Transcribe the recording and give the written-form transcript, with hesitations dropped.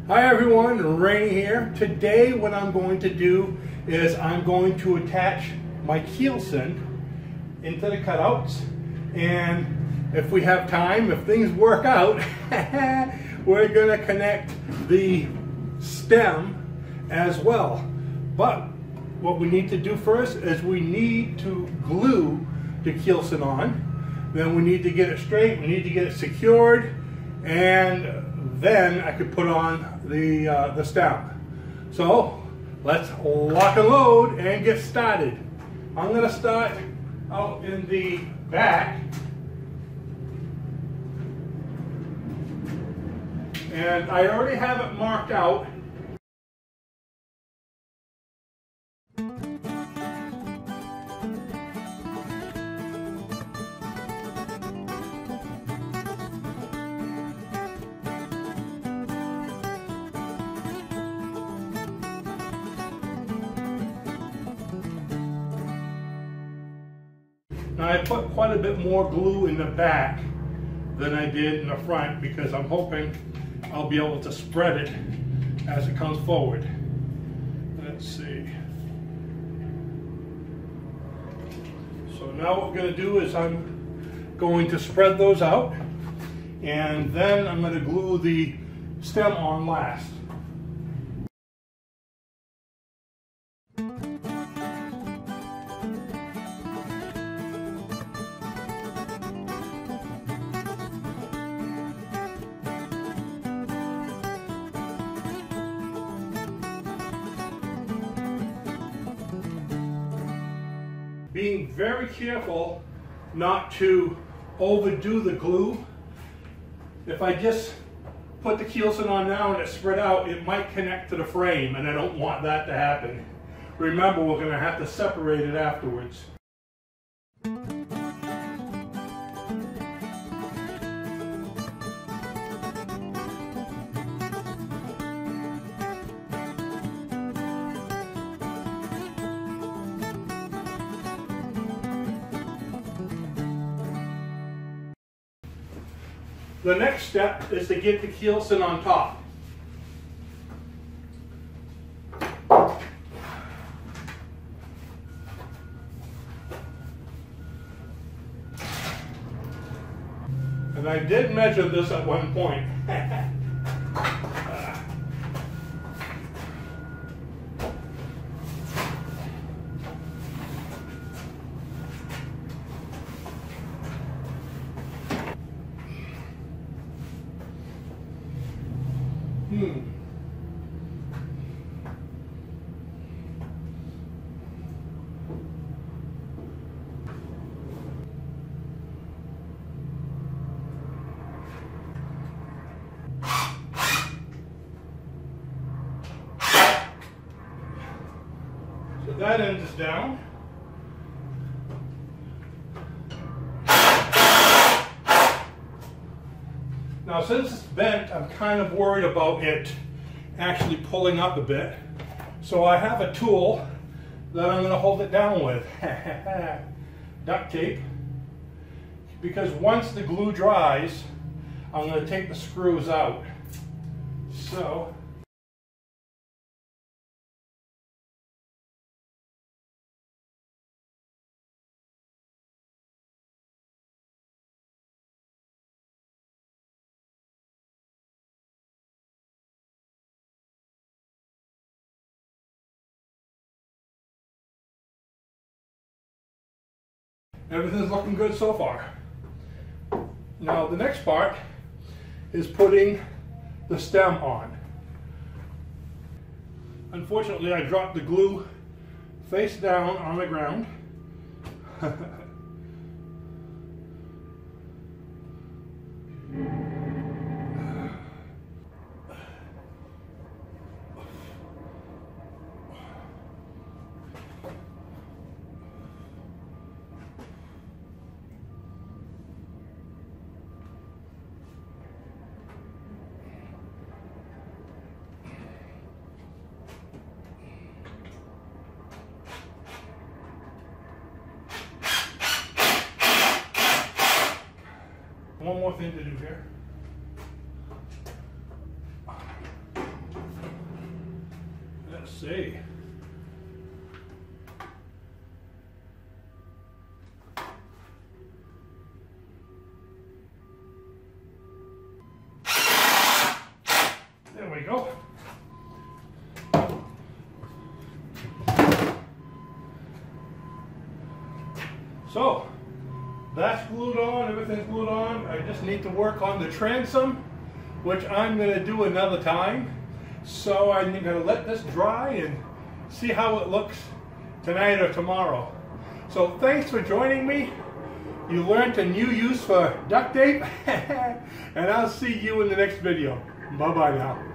Hi everyone, Rainey here. Today what I'm going to do is I'm going to attach my Keelson into the cutouts, and if we have time, if things work out, we're going to connect the stem as well. But what we need to do first is we need to glue the Keelson on. Then we need to get it straight, we need to get it secured, and then I could put on the stem. So let's lock and load and get started. I'm going to start out in the back, and I already have it marked out. Now I put quite a bit more glue in the back than I did in the front because I'm hoping I'll be able to spread it as it comes forward. Let's see. So now what we're going to do is I'm going to spread those out, and then I'm going to glue the stem on last. Being very careful not to overdo the glue. If I just put the Keelson on now and it's spread out, it might connect to the frame, and I don't want that to happen. Remember, we're going to have to separate it afterwards. The next step is to get the Keelson on top. And I did measure this at one point. So that end is down. Now since it's bent, I'm kind of worried about it actually pulling up a bit. So I have a tool that I'm going to hold it down with. Duct tape. Because once the glue dries, I'm going to take the screws out. So everything's looking good so far. Now the next part is putting the stem on. Unfortunately, I dropped the glue face down on the ground. One more thing to do here. see. There we go. So, that's glued on, everything's glued on. I just need to work on the transom, which I'm going to do another time. So I'm going to let this dry and see how it looks tonight or tomorrow. So thanks for joining me. You learned a new use for duct tape, and I'll see you in the next video. Bye-bye now.